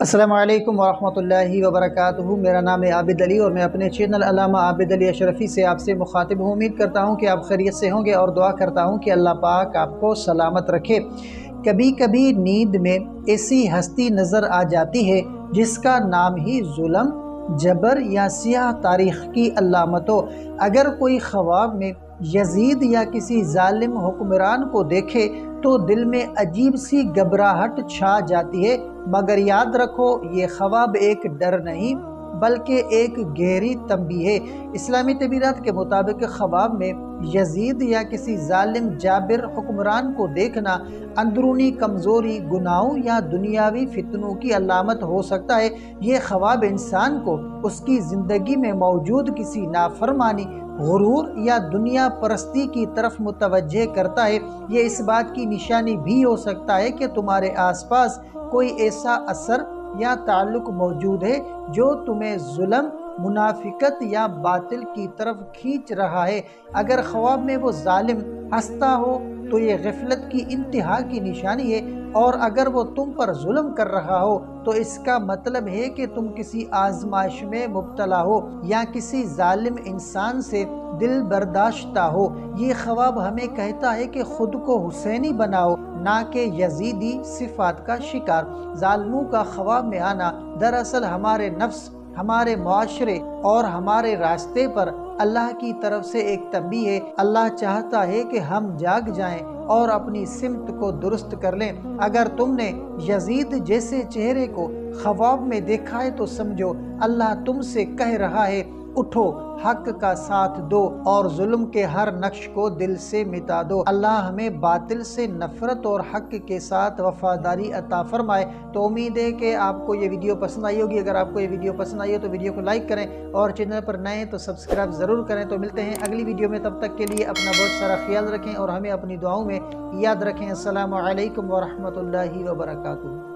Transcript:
السلام علیکم ورحمۃ اللہ وبرکاتہ۔ میرا نام ہے عابد علی اور میں اپنے چینل علامہ عابد علی اشرفی سے آپ سے مخاطب ہوں۔ امید کرتا ہوں کہ آپ خیریت سے ہوں گے اور دعا کرتا ہوں کہ اللہ پاک آپ کو سلامت رکھے۔ کبھی کبھی نیند میں ایسی ہستی نظر آ جاتی ہے جس کا نام ہی ظلم، جبر یا سیاہ تاریخ کی علامت ہو۔ اگر کوئی خواب میں یزید یا کسی ظالم حکمران کو دیکھے تو دل میں عجیب سی گھبراہٹ چھا جاتی ہے، مگر یاد رکھو یہ خواب ایک ڈر نہیں بلکہ ایک گہری تنبیہ ہے۔ اسلامی تعبیرات کے مطابق خواب میں یزید یا کسی ظالم جابر حکمران کو دیکھنا اندرونی کمزوری، گناہوں یا دنیاوی فتنوں کی علامت ہو سکتا ہے۔ یہ خواب انسان کو اس کی زندگی میں موجود کسی نافرمانی، غرور یا دنیا پرستی کی طرف متوجہ کرتا ہے۔ یہ اس بات کی نشانی بھی ہو سکتا ہے کہ تمہارے آس پاس کوئی ایسا اثر یا تعلق موجود ہے جو تمہیں ظلم، منافقت یا باطل کی طرف کھینچ رہا ہے۔ اگر خواب میں وہ ظالم ہنستا ہو تو یہ غفلت کی انتہا کی نشانی ہے، اور اگر وہ تم پر ظلم کر رہا ہو تو اس کا مطلب ہے کہ تم کسی آزمائش میں مبتلا ہو یا کسی ظالم انسان سے دل برداشتہ ہو۔ یہ خواب ہمیں کہتا ہے کہ خود کو حسینی بناؤ، نہ کہ یزیدی صفات کا شکار۔ ظالموں کا خواب میں آنا دراصل ہمارے نفس، ہمارے معاشرے اور ہمارے راستے پر اللہ کی طرف سے ایک تنبیہ ہے۔ اللہ چاہتا ہے کہ ہم جاگ جائیں اور اپنی سمت کو درست کر لیں۔ اگر تم نے یزید جیسے چہرے کو خواب میں دیکھا ہے تو سمجھو اللہ تم سے کہہ رہا ہے، اٹھو، حق کا ساتھ دو اور ظلم کے ہر نقش کو دل سے مٹا دو۔ اللہ ہمیں باطل سے نفرت اور حق کے ساتھ وفاداری عطا فرمائے۔ تو امید ہے کہ آپ کو یہ ویڈیو پسند آئی ہوگی۔ اگر آپ کو یہ ویڈیو پسند آئی ہو تو ویڈیو کو لائک کریں اور چینل پر نئے ہیں تو سبسکرائب ضرور کریں۔ تو ملتے ہیں اگلی ویڈیو میں، تب تک کے لیے اپنا بہت سارا خیال رکھیں اور ہمیں اپنی دعاؤں میں یاد رکھیں۔ السلام علیکم ورحمۃ اللہ وبرکاتہ۔